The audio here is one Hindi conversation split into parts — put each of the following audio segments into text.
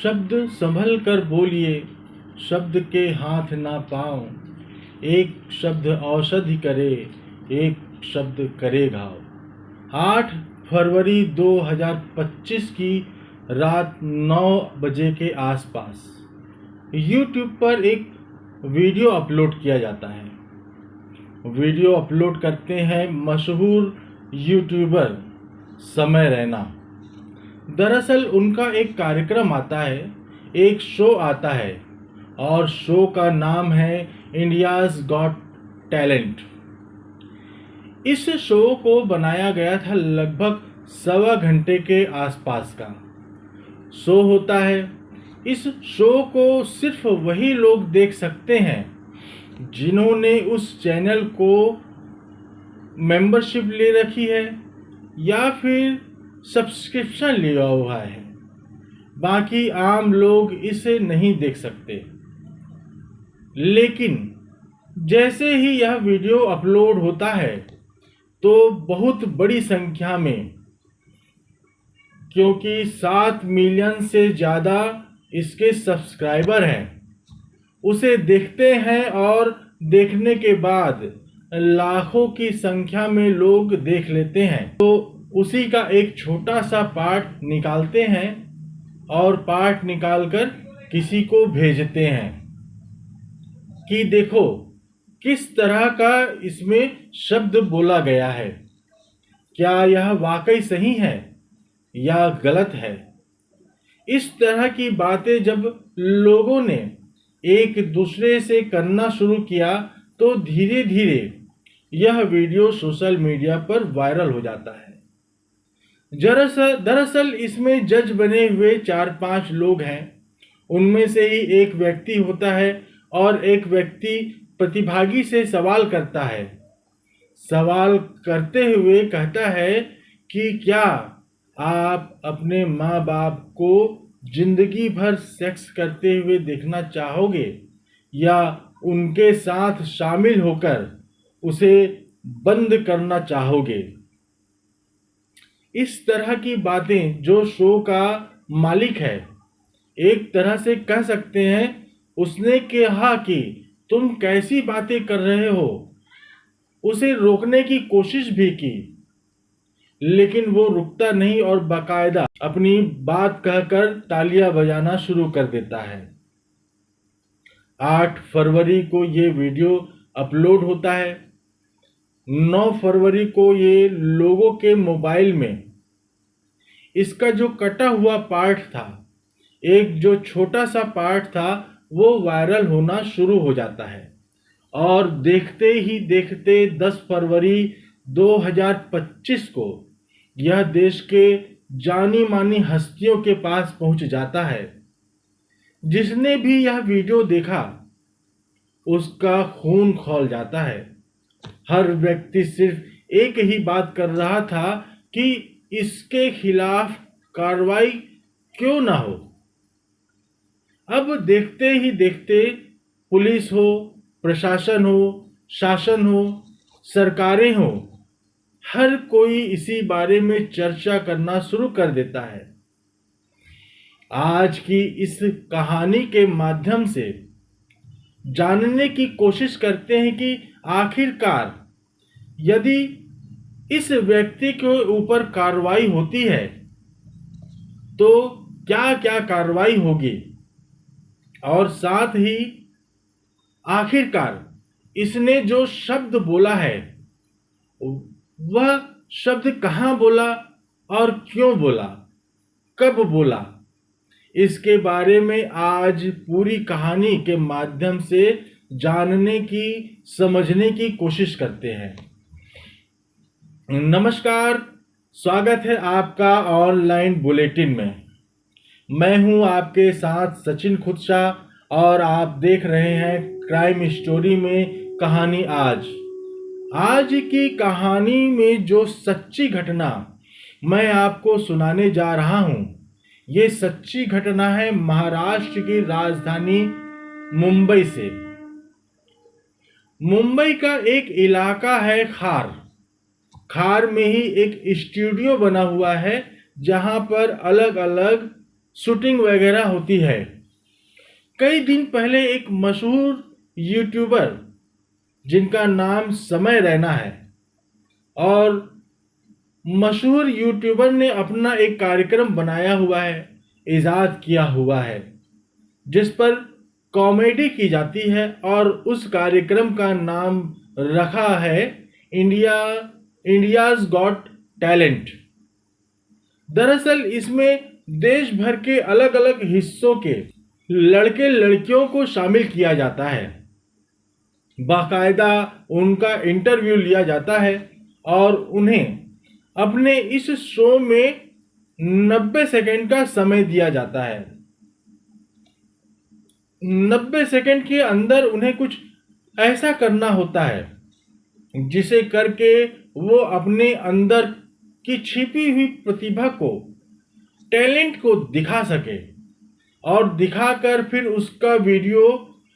शब्द संभल कर बोलिए, शब्द के हाथ ना पाँव। एक शब्द औषधि करे, एक शब्द करे घाव। 8 फरवरी 2025 की रात 9 बजे के आसपास YouTube पर एक वीडियो अपलोड किया जाता है। वीडियो अपलोड करते हैं मशहूर यूट्यूबर समय रैना। दरअसल उनका एक कार्यक्रम आता है, एक शो आता है और शो का नाम है इंडियाज़ गॉट टैलेंट। इस शो को बनाया गया था लगभग 1.25 घंटे के आसपास का शो होता है। इस शो को सिर्फ वही लोग देख सकते हैं जिन्होंने उस चैनल को मेंबरशिप ले रखी है या फिर सब्सक्रिप्शन लिया हुआ है। बाकी आम लोग इसे नहीं देख सकते। लेकिन जैसे ही यह वीडियो अपलोड होता है तो बहुत बड़ी संख्या में, क्योंकि 7 मिलियन से ज़्यादा इसके सब्सक्राइबर हैं, उसे देखते हैं और देखने के बाद लाखों की संख्या में लोग देख लेते हैं तो उसी का एक छोटा सा पार्ट निकालते हैं और पार्ट निकालकर किसी को भेजते हैं कि देखो किस तरह का इसमें शब्द बोला गया है, क्या यह वाकई सही है या गलत है। इस तरह की बातें जब लोगों ने एक दूसरे से करना शुरू किया तो धीरे धीरे यह वीडियो सोशल मीडिया पर वायरल हो जाता है। दरअसल इसमें जज बने हुए 4-5 लोग हैं। उनमें से ही एक व्यक्ति होता है और एक व्यक्ति प्रतिभागी से सवाल करता है। सवाल करते हुए कहता है कि क्या आप अपने माँ बाप को जिंदगी भर सेक्स करते हुए देखना चाहोगे या उनके साथ शामिल होकर उसे बंद करना चाहोगे। इस तरह की बातें जो शो का मालिक है, एक तरह से कह सकते हैं, उसने कहा कि तुम कैसी बातें कर रहे हो। उसे रोकने की कोशिश भी की लेकिन वो रुकता नहीं और बाकायदा अपनी बात कहकर तालियां बजाना शुरू कर देता है। 8 फरवरी को ये वीडियो अपलोड होता है। 9 फरवरी को ये लोगों के मोबाइल में इसका जो कटा हुआ पार्ट था, एक जो छोटा सा पार्ट था, वो वायरल होना शुरू हो जाता है और देखते ही देखते 10 फरवरी 2025 को यह देश के जानी मानी हस्तियों के पास पहुंच जाता है। जिसने भी यह वीडियो देखा उसका खून खौल जाता है। हर व्यक्ति सिर्फ एक ही बात कर रहा था कि इसके खिलाफ कार्रवाई क्यों ना हो। अब देखते ही देखते पुलिस हो, प्रशासन हो, शासन हो, सरकारें हो, हर कोई इसी बारे में चर्चा करना शुरू कर देता है। आज की इस कहानी के माध्यम से जानने की कोशिश करते हैं कि आखिरकार यदि इस व्यक्ति के ऊपर कार्रवाई होती है तो क्या क्या कार्रवाई होगी और साथ ही आखिरकार इसने जो शब्द बोला है वह शब्द कहाँ बोला और क्यों बोला, कब बोला। इसके बारे में आज पूरी कहानी के माध्यम से जानने की, समझने की कोशिश करते हैं। नमस्कार, स्वागत है आपका ऑनलाइन बुलेटिन में। मैं हूं आपके साथ सचिन खुदशा और आप देख रहे हैं क्राइम स्टोरी में कहानी आज की कहानी में जो सच्ची घटना मैं आपको सुनाने जा रहा हूं, ये सच्ची घटना है महाराष्ट्र की राजधानी मुंबई से। मुंबई का एक इलाका है खार में ही एक स्टूडियो बना हुआ है जहां पर अलग अलग शूटिंग वगैरह होती है। कई दिन पहले एक मशहूर यूट्यूबर जिनका नाम समय रैना है, और मशहूर यूट्यूबर ने अपना एक कार्यक्रम बनाया हुआ है, इजाद किया हुआ है, जिस पर कॉमेडी की जाती है, और उस कार्यक्रम का नाम रखा है इंडियाज गॉट टैलेंट। दरअसल इसमें देश भर के अलग अलग हिस्सों के लड़के लड़कियों को शामिल किया जाता है। बाकायदा उनका इंटरव्यू लिया जाता है और उन्हें अपने इस शो में 90 सेकंड का समय दिया जाता है। 90 सेकंड के अंदर उन्हें कुछ ऐसा करना होता है जिसे करके वो अपने अंदर की छिपी हुई प्रतिभा को, टैलेंट को दिखा सके, और दिखाकर फिर उसका वीडियो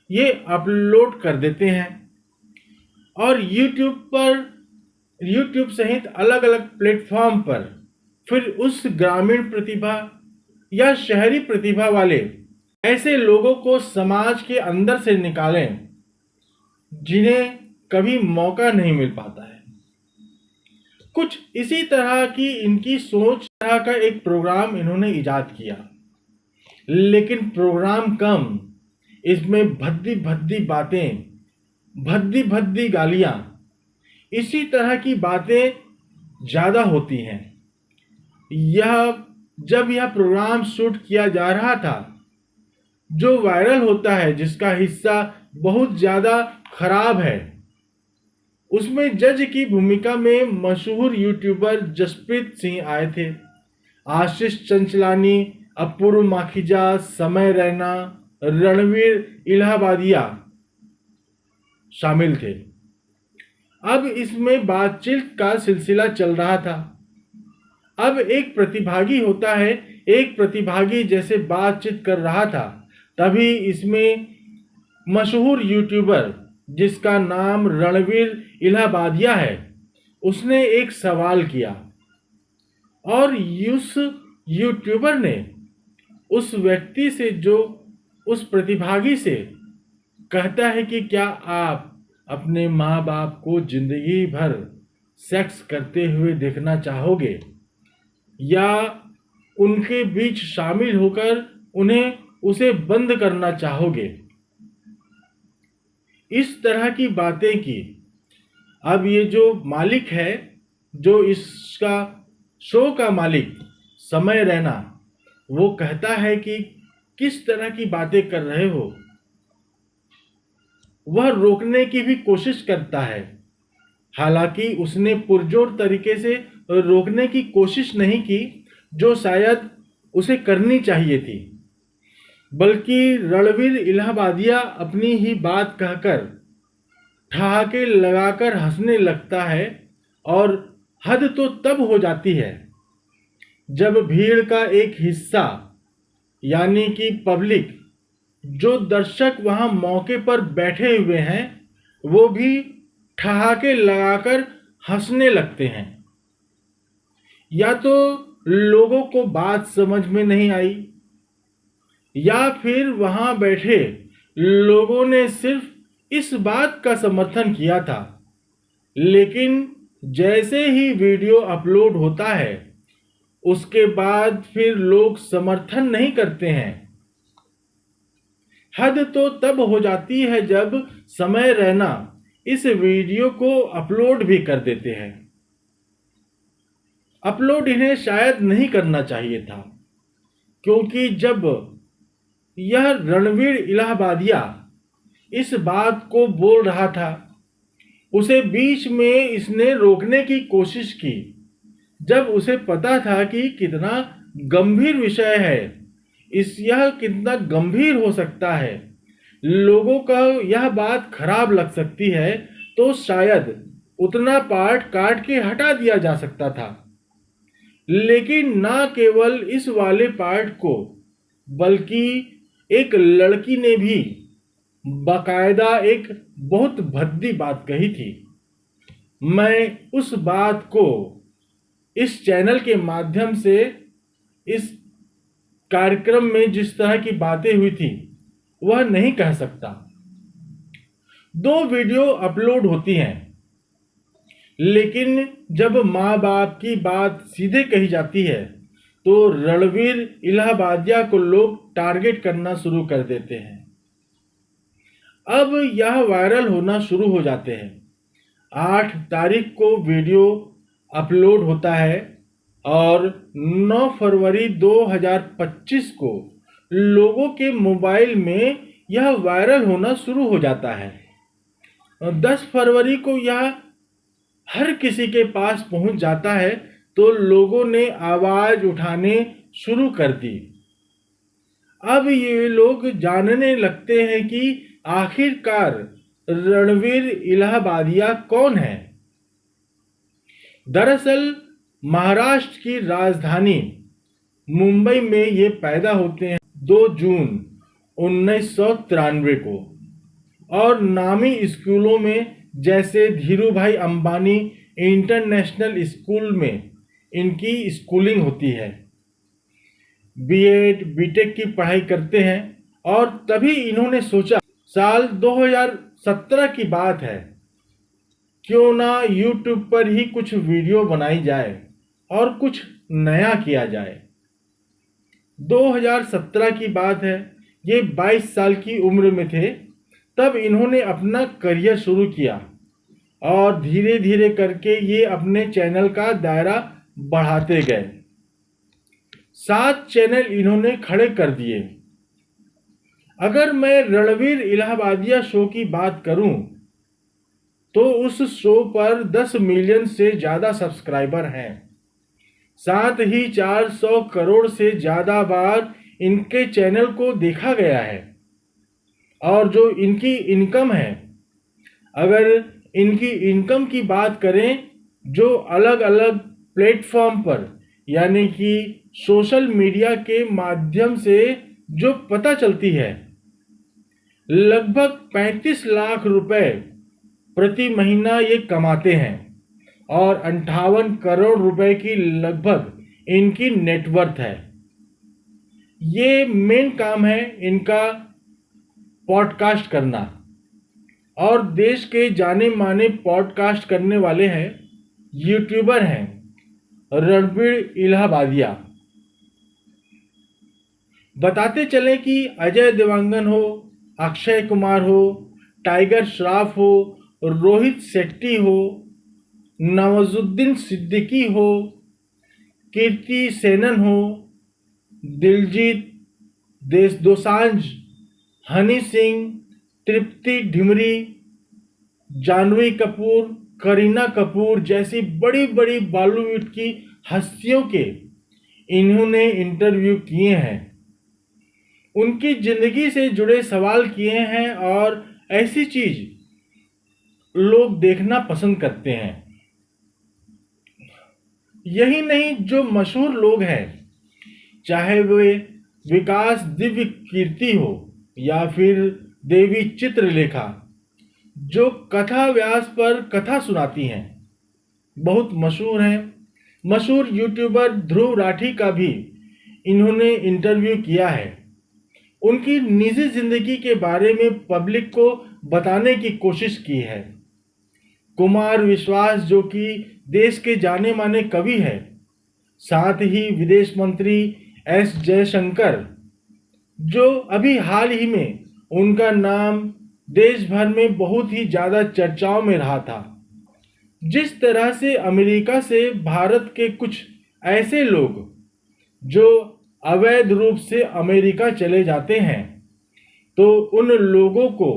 ये अपलोड कर देते हैं। और यूट्यूब सहित अलग अलग प्लेटफॉर्म पर फिर उस ग्रामीण प्रतिभा या शहरी प्रतिभा वाले ऐसे लोगों को समाज के अंदर से निकालें जिन्हें कभी मौका नहीं मिल पाता है। कुछ इसी तरह की इनकी सोच तरह का एक प्रोग्राम इन्होंने इजाद किया, लेकिन प्रोग्राम कम, इसमें भद्दी भद्दी बातें, भद्दी भद्दी गालियां, इसी तरह की बातें ज़्यादा होती हैं। जब यह प्रोग्राम शूट किया जा रहा था, जो वायरल होता है, जिसका हिस्सा बहुत ज़्यादा खराब है, उसमें जज की भूमिका में मशहूर यूट्यूबर जसप्रीत सिंह आए थे। आशीष चंचलानी, अपूर्व माखीजा, समय रैना, रणवीर इलाहाबादिया शामिल थे। अब इसमें बातचीत का सिलसिला चल रहा था। अब एक प्रतिभागी होता है, एक प्रतिभागी जैसे बातचीत कर रहा था, तभी इसमें मशहूर यूट्यूबर जिसका नाम रणवीर इलाहाबादिया है, उसने एक सवाल किया, और उस यूट्यूबर ने उस व्यक्ति से, जो उस प्रतिभागी से कहता है कि क्या आप अपने माँ बाप को जिंदगी भर सेक्स करते हुए देखना चाहोगे, या उनके बीच शामिल होकर उसे बंद करना चाहोगे। इस तरह की बातें की। अब ये जो मालिक है, जो इसका शो का मालिक समय रैना, वो कहता है कि किस तरह की बातें कर रहे हो। वह रोकने की भी कोशिश करता है, हालांकि उसने पुरजोर तरीके से रोकने की कोशिश नहीं की, जो शायद उसे करनी चाहिए थी, बल्कि रणवीर इलाहाबादिया अपनी ही बात कहकर ठहाके लगाकर हंसने लगता है। और हद तो तब हो जाती है जब भीड़ का एक हिस्सा, यानी कि पब्लिक, जो दर्शक वहां मौके पर बैठे हुए हैं, वो भी ठहाके लगाकर हंसने लगते हैं। या तो लोगों को बात समझ में नहीं आई, या फिर वहां बैठे लोगों ने सिर्फ इस बात का समर्थन किया था, लेकिन जैसे ही वीडियो अपलोड होता है, उसके बाद फिर लोग समर्थन नहीं करते हैं। हद तो तब हो जाती है जब समय रैना इस वीडियो को अपलोड भी कर देते हैं। अपलोड इन्हें शायद नहीं करना चाहिए था, क्योंकि जब यह रणवीर इलाहाबादिया इस बात को बोल रहा था, उसे बीच में इसने रोकने की कोशिश की, जब उसे पता था कि कितना गंभीर विषय है, यह कितना गंभीर हो सकता है, लोगों का यह बात खराब लग सकती है, तो शायद उतना पार्ट काट के हटा दिया जा सकता था। लेकिन ना केवल इस वाले पार्ट को, बल्कि एक लड़की ने भी बाकायदा एक बहुत भद्दी बात कही थी। मैं उस बात को इस चैनल के माध्यम से, इस कार्यक्रम में जिस तरह की बातें हुई थी वह नहीं कह सकता। 2 वीडियो अपलोड होती हैं, लेकिन जब माँ बाप की बात सीधे कही जाती है तो रणवीर इलाहाबादिया को लोग टारगेट करना शुरू कर देते हैं। अब यह वायरल होना शुरू हो जाते हैं। 8 तारीख को वीडियो अपलोड होता है और 9 फरवरी 2025 को लोगों के मोबाइल में यह वायरल होना शुरू हो जाता है। 10 फरवरी को यह हर किसी के पास पहुंच जाता है तो लोगों ने आवाज उठाने शुरू कर दी। अब ये लोग जानने लगते हैं कि आखिरकार रणवीर इलाहाबादिया कौन है। दरअसल महाराष्ट्र की राजधानी मुंबई में ये पैदा होते हैं 2 जून 1993 को, और नामी स्कूलों में जैसे धीरूभाई अंबानी इंटरनेशनल स्कूल में इनकी स्कूलिंग होती है। बीएड बीटेक की पढ़ाई करते हैं और तभी इन्होंने सोचा, साल 2017 की बात है, क्यों ना यूट्यूब पर ही कुछ वीडियो बनाई जाए और कुछ नया किया जाए। 2017 की बात है, ये 22 साल की उम्र में थे तब इन्होंने अपना करियर शुरू किया और धीरे धीरे करके ये अपने चैनल का दायरा बढ़ाते गए। 7 चैनल इन्होंने खड़े कर दिए। अगर मैं रणवीर इलाहाबादिया शो की बात करूं तो उस शो पर 10 मिलियन से ज़्यादा सब्सक्राइबर हैं। साथ ही 400 करोड़ से ज़्यादा बार इनके चैनल को देखा गया है। और जो इनकी इनकम है, अगर इनकी इनकम की बात करें, जो अलग अलग प्लेटफॉर्म पर यानी कि सोशल मीडिया के माध्यम से जो पता चलती है, लगभग 35 लाख रुपए प्रति महीना ये कमाते हैं और 58 करोड़ रुपए की लगभग इनकी नेटवर्थ है। ये मेन काम है इनका पॉडकास्ट करना, और देश के जाने माने पॉडकास्ट करने वाले हैं, यूट्यूबर हैं रणवीर इलाहाबादिया। बताते चलें कि अजय देवगन हो, अक्षय कुमार हो, टाइगर श्रॉफ हो, रोहित शेट्टी हो, नवाजुद्दीन सिद्दीकी हो, कीर्ति सेनन हो, दिलजीत दोसांझ, हनी सिंह, तृप्ति ढिमरी, जानवी कपूर, करीना कपूर जैसी बड़ी बड़ी बॉलीवुड की हस्तियों के इन्होंने इंटरव्यू किए हैं, उनकी जिंदगी से जुड़े सवाल किए हैं और ऐसी चीज लोग देखना पसंद करते हैं। यही नहीं, जो मशहूर लोग हैं, चाहे वे विकास दिव्य कीर्ति हो या फिर देवी चित्रलेखा, जो कथा व्यास पर कथा सुनाती हैं, बहुत मशहूर हैं। मशहूर यूट्यूबर ध्रुव राठी का भी इन्होंने इंटरव्यू किया है। उनकी निजी जिंदगी के बारे में पब्लिक को बताने की कोशिश की है। कुमार विश्वास, जो कि देश के जाने माने कवि हैं, साथ ही विदेश मंत्री एस जयशंकर, जो अभी हाल ही में उनका नाम देश भर में बहुत ही ज़्यादा चर्चाओं में रहा था। जिस तरह से अमेरिका से भारत के कुछ ऐसे लोग जो अवैध रूप से अमेरिका चले जाते हैं, तो उन लोगों को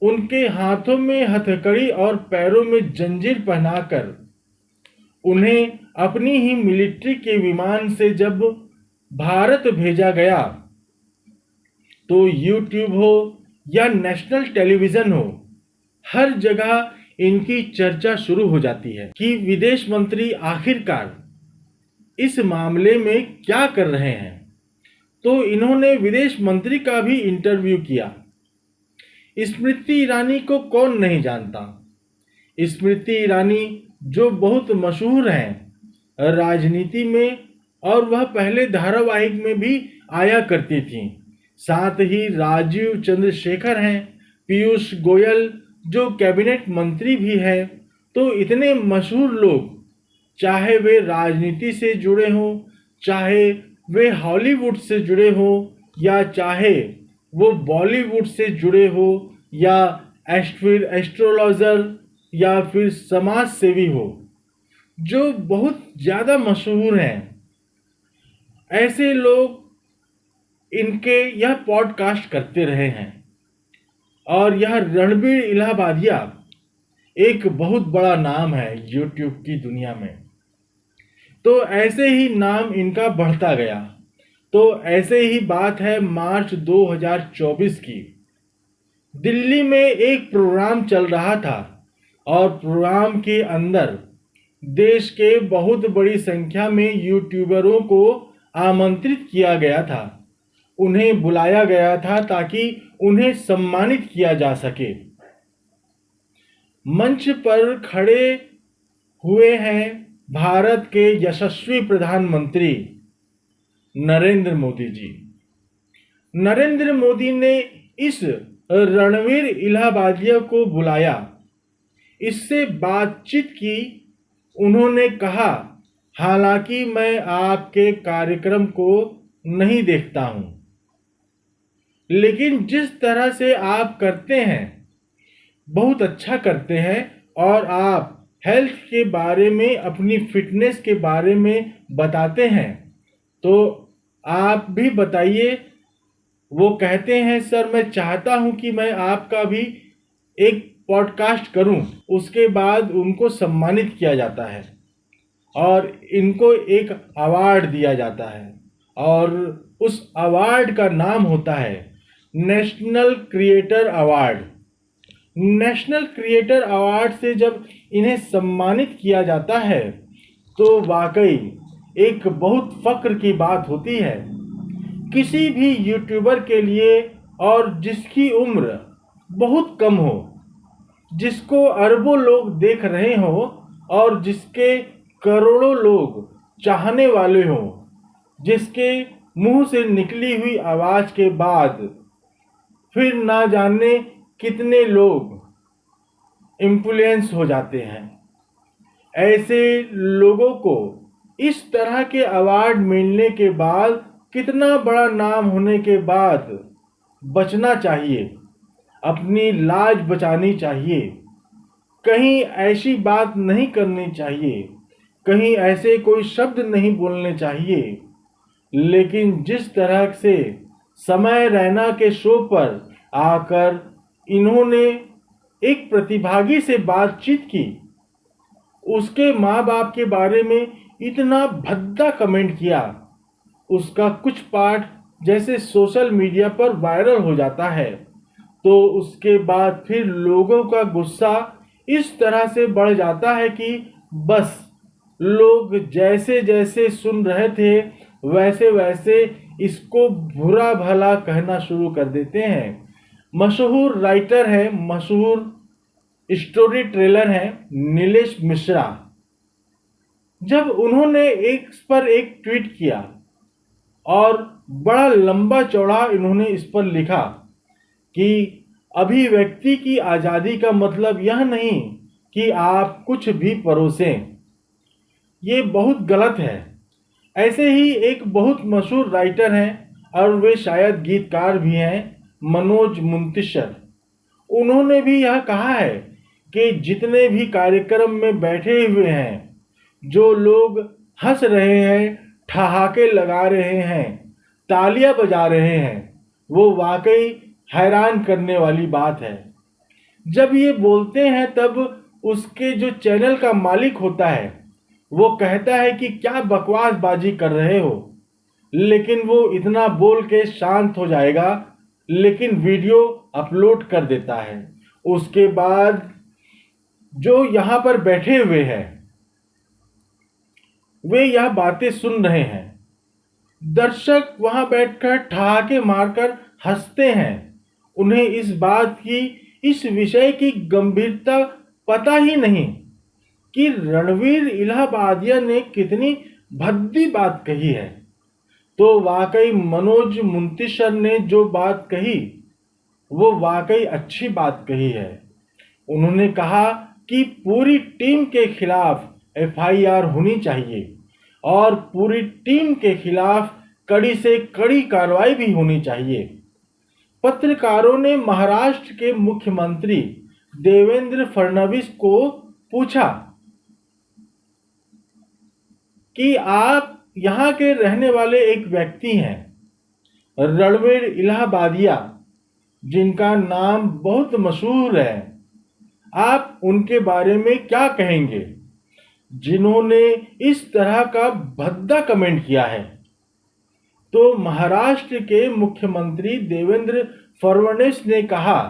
उनके हाथों में हथकड़ी और पैरों में जंजीर पहनाकर उन्हें अपनी ही मिलिट्री के विमान से जब भारत भेजा गया, तो यूट्यूब हो या नेशनल टेलीविज़न हो, हर जगह इनकी चर्चा शुरू हो जाती है कि विदेश मंत्री आखिरकार इस मामले में क्या कर रहे हैं। तो इन्होंने विदेश मंत्री का भी इंटरव्यू किया। स्मृति ईरानी को कौन नहीं जानता। स्मृति ईरानी जो बहुत मशहूर हैं राजनीति में, और वह पहले धारावाहिक में भी आया करती थीं। साथ ही राजीव चंद्रशेखर हैं, पीयूष गोयल जो कैबिनेट मंत्री भी हैं। तो इतने मशहूर लोग, चाहे वे राजनीति से जुड़े हों, चाहे वे हॉलीवुड से जुड़े हों, या चाहे वो बॉलीवुड से जुड़े हो, या फिर एस्ट्रोलॉजर, या फिर समाज सेवी हो, जो बहुत ज़्यादा मशहूर हैं, ऐसे लोग इनके यह पॉडकास्ट करते रहे हैं। और यह रणबीर इलाहाबादिया एक बहुत बड़ा नाम है यूट्यूब की दुनिया में। तो ऐसे ही नाम इनका बढ़ता गया। तो ऐसे ही बात है मार्च 2024 की। दिल्ली में एक प्रोग्राम चल रहा था और प्रोग्राम के अंदर देश के बहुत बड़ी संख्या में यूट्यूबरों को आमंत्रित किया गया था। उन्हें बुलाया गया था ताकि उन्हें सम्मानित किया जा सके। मंच पर खड़े हुए हैं भारत के यशस्वी प्रधानमंत्री नरेंद्र मोदी जी। नरेंद्र मोदी ने इस रणबीर इलाहाबादिया को बुलाया, इससे बातचीत की। उन्होंने कहा, हालांकि मैं आपके कार्यक्रम को नहीं देखता हूं, लेकिन जिस तरह से आप करते हैं बहुत अच्छा करते हैं, और आप हेल्थ के बारे में, अपनी फिटनेस के बारे में बताते हैं, तो आप भी बताइए। वो कहते हैं, सर मैं चाहता हूं कि मैं आपका भी एक पॉडकास्ट करूं। उसके बाद उनको सम्मानित किया जाता है और इनको एक अवार्ड दिया जाता है, और उस अवार्ड का नाम होता है national creator award. National creator award से जब इन्हें सम्मानित किया जाता है तो वाकई एक बहुत फक्र की बात होती है किसी भी यूट्यूबर के लिए, और जिसकी उम्र बहुत कम हो, जिसको अरबों लोग देख रहे हो, और जिसके करोड़ों लोग चाहने वाले हों, जिसके मुंह से निकली हुई आवाज़ के बाद फिर ना जाने कितने लोग इन्फ्लुएंस हो जाते हैं। ऐसे लोगों को इस तरह के अवार्ड मिलने के बाद, कितना बड़ा नाम होने के बाद बचना चाहिए, अपनी लाज बचानी चाहिए। कहीं ऐसी बात नहीं करनी चाहिए, कहीं ऐसे कोई शब्द नहीं बोलने चाहिए। लेकिन जिस तरह से समय रैना के शो पर आकर इन्होंने एक प्रतिभागी से बातचीत की, उसके माँ बाप के बारे में इतना भद्दा कमेंट किया, उसका कुछ पार्ट जैसे सोशल मीडिया पर वायरल हो जाता है, तो उसके बाद फिर लोगों का गुस्सा इस तरह से बढ़ जाता है कि बस लोग जैसे जैसे सुन रहे थे वैसे वैसे इसको बुरा भला कहना शुरू कर देते हैं। मशहूर राइटर है, मशहूर स्टोरी टेलर हैं नीलेश मिश्रा। जब उन्होंने एक पर एक ट्वीट किया और बड़ा लंबा चौड़ा इन्होंने इस पर लिखा कि अभिव्यक्ति की आज़ादी का मतलब यह नहीं कि आप कुछ भी परोसें, ये बहुत गलत है। ऐसे ही एक बहुत मशहूर राइटर हैं और वे शायद गीतकार भी हैं, मनोज मुंतशिर। उन्होंने भी यह कहा है कि जितने भी कार्यक्रम में बैठे हुए हैं, जो लोग हंस रहे हैं, ठहाके लगा रहे हैं, तालियां बजा रहे हैं, वो वाकई हैरान करने वाली बात है। जब ये बोलते हैं तब उसके जो चैनल का मालिक होता है वो कहता है कि क्या बकवासबाजी कर रहे हो, लेकिन वो इतना बोल के शांत हो जाएगा, लेकिन वीडियो अपलोड कर देता है। उसके बाद जो यहाँ पर बैठे हुए हैं वे यह बातें सुन रहे हैं, दर्शक वहां बैठकर ठहाके मारकर हंसते हैं। उन्हें इस बात की, इस विषय की गंभीरता पता ही नहीं कि रणबीर इलाहाबादिया ने कितनी भद्दी बात कही है। तो वाकई मनोज मुंतशिर ने जो बात कही वो वाकई अच्छी बात कही है। उन्होंने कहा कि पूरी टीम के खिलाफ एफआईआर होनी चाहिए और पूरी टीम के खिलाफ कड़ी से कड़ी कार्रवाई भी होनी चाहिए। पत्रकारों ने महाराष्ट्र के मुख्यमंत्री देवेंद्र फडणवीस को पूछा कि आप यहाँ के रहने वाले एक व्यक्ति हैं, रणवीर इलाहाबादिया, जिनका नाम बहुत मशहूर है, आप उनके बारे में क्या कहेंगे, जिन्होंने इस तरह का भद्दा कमेंट किया है। तो महाराष्ट्र के मुख्यमंत्री देवेंद्र फडणवीस ने कहा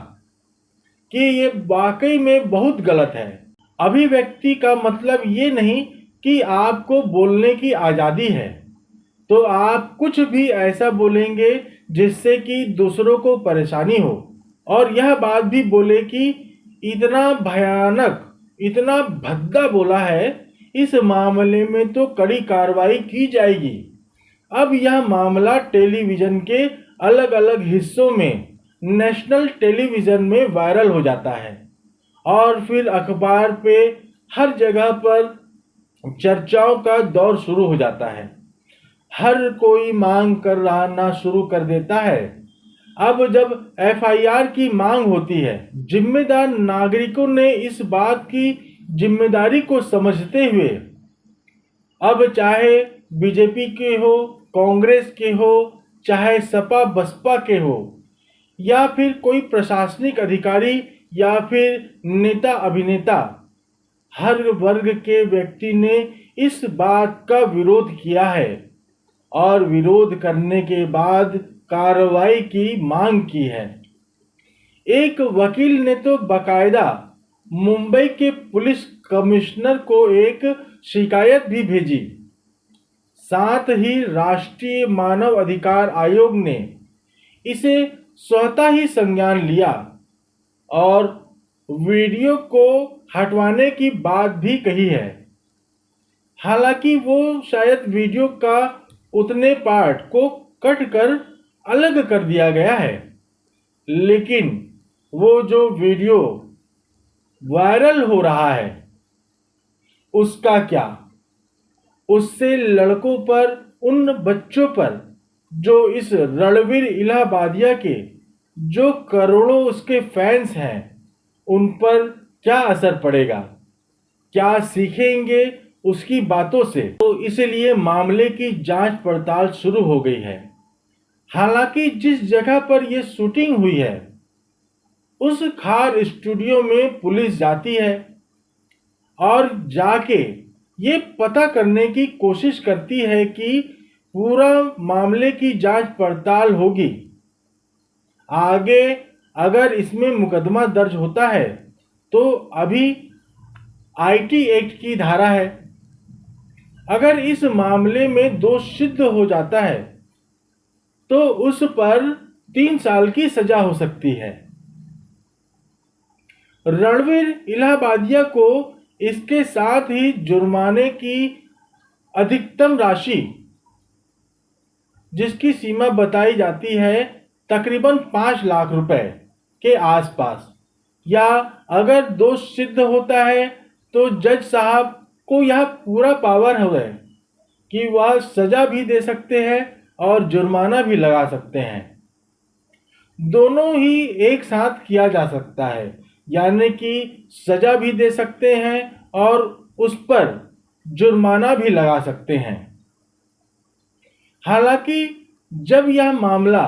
कि ये वाकई में बहुत गलत है। अभिव्यक्ति का मतलब ये नहीं कि आपको बोलने की आज़ादी है तो आप कुछ भी ऐसा बोलेंगे जिससे कि दूसरों को परेशानी हो, और यह बात भी बोले कि इतना भयानक, इतना भद्दा बोला है, इस मामले में तो कड़ी कार्रवाई की जाएगी। अब यह मामला टेलीविज़न के अलग अलग हिस्सों में नेशनल टेलीविज़न में वायरल हो जाता है और फिर अखबार पे हर जगह पर चर्चाओं का दौर शुरू हो जाता है। हर कोई मांग करना शुरू कर देता है। अब जब एफआईआर की मांग होती है, जिम्मेदार नागरिकों ने इस बात की जिम्मेदारी को समझते हुए, अब चाहे बीजेपी के हो, कांग्रेस के हो, चाहे सपा बसपा के हो, या फिर कोई प्रशासनिक अधिकारी या फिर नेता अभिनेता, हर वर्ग के व्यक्ति ने इस बात का विरोध किया है और विरोध करने के बाद कार्रवाई की मांग की है। एक वकील ने तो बाकायदा मुंबई के पुलिस कमिश्नर को एक शिकायत भी भेजी। साथ ही राष्ट्रीय मानव अधिकार आयोग ने इसे स्वतः ही संज्ञान लिया और वीडियो को हटवाने की बात भी कही है। हालांकि वो शायद वीडियो का उतने पार्ट को कट कर अलग कर दिया गया है, लेकिन वो जो वीडियो वायरल हो रहा है उसका क्या? उससे लड़कों पर, उन बच्चों पर जो इस रणवीर इलाहाबादिया के जो करोड़ों उसके फैंस हैं, उन पर क्या असर पड़ेगा? क्या सीखेंगे उसकी बातों से? तो इसलिए मामले की जांच पड़ताल शुरू हो गई है। हालांकि जिस जगह पर यह शूटिंग हुई है उस खार स्टूडियो में पुलिस जाती है और जाके ये पता करने की कोशिश करती है कि पूरा मामले की जांच पड़ताल होगी। आगे अगर इसमें मुकदमा दर्ज होता है तो अभी आईटी एक्ट की धारा है। अगर इस मामले में दोष सिद्ध हो जाता है तो उस पर 3 साल की सजा हो सकती है। रणवीर इलाहाबादिया को इसके साथ ही जुर्माने की अधिकतम राशि, जिसकी सीमा बताई जाती है तकरीबन 5 लाख रुपए के आसपास, या अगर दोष सिद्ध होता है तो जज साहब को यह पूरा पावर है कि वह सजा भी दे सकते हैं और जुर्माना भी लगा सकते हैं। दोनों ही एक साथ किया जा सकता है, यानी कि सजा भी दे सकते हैं और उस पर जुर्माना भी लगा सकते हैं। हालांकि जब यह मामला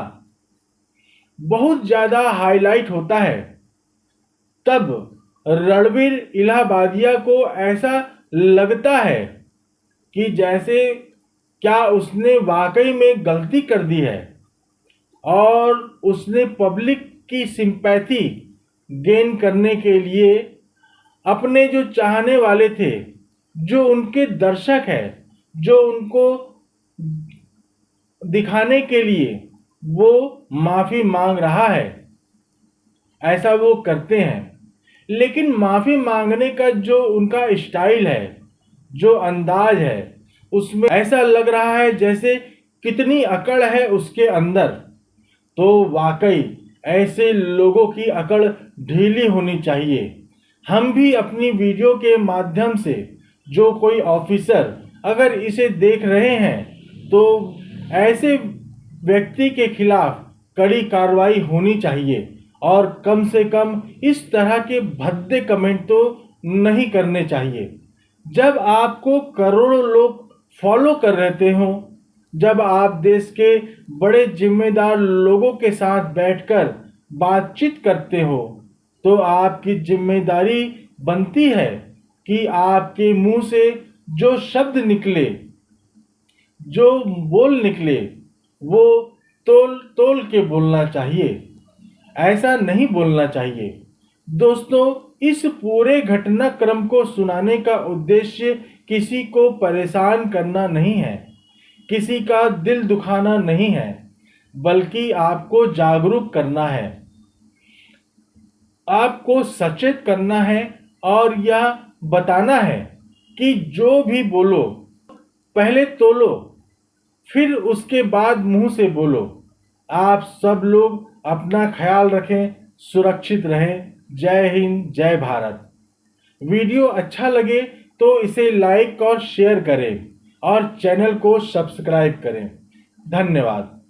बहुत ज़्यादा हाईलाइट होता है तब रणवीर इलाहाबादिया को ऐसा लगता है कि जैसे क्या उसने वाकई में गलती कर दी है और उसने पब्लिक की सिंपैथी गेन करने के लिए अपने जो चाहने वाले थे, जो उनके दर्शक हैं, जो उनको दिखाने के लिए वो माफ़ी मांग रहा है, ऐसा वो करते हैं। लेकिन माफ़ी मांगने का जो उनका स्टाइल है, जो अंदाज है, उसमें ऐसा लग रहा है जैसे कितनी अकड़ है उसके अंदर। तो वाकई ऐसे लोगों की अकड़ ढीली होनी चाहिए। हम भी अपनी वीडियो के माध्यम से जो कोई ऑफिसर अगर इसे देख रहे हैं तो ऐसे व्यक्ति के खिलाफ कड़ी कार्रवाई होनी चाहिए और कम से कम इस तरह के भद्दे कमेंट तो नहीं करने चाहिए। जब आपको करोड़ों लोग फॉलो कर रहते हो, जब आप देश के बड़े जिम्मेदार लोगों के साथ बैठकर बातचीत करते हो, तो आपकी जिम्मेदारी बनती है कि आपके मुंह से जो शब्द निकले, जो बोल निकले, वो तोल तोल के बोलना चाहिए। ऐसा नहीं बोलना चाहिए। दोस्तों, इस पूरे घटनाक्रम को सुनाने का उद्देश्य किसी को परेशान करना नहीं है, किसी का दिल दुखाना नहीं है, बल्कि आपको जागरूक करना है, आपको सचेत करना है और यह बताना है कि जो भी बोलो पहले तोलो, फिर उसके बाद मुंह से बोलो। आप सब लोग अपना ख्याल रखें, सुरक्षित रहें। जय हिंद, जय भारत। वीडियो अच्छा लगे तो इसे लाइक और शेयर करें और चैनल को सब्सक्राइब करें। धन्यवाद।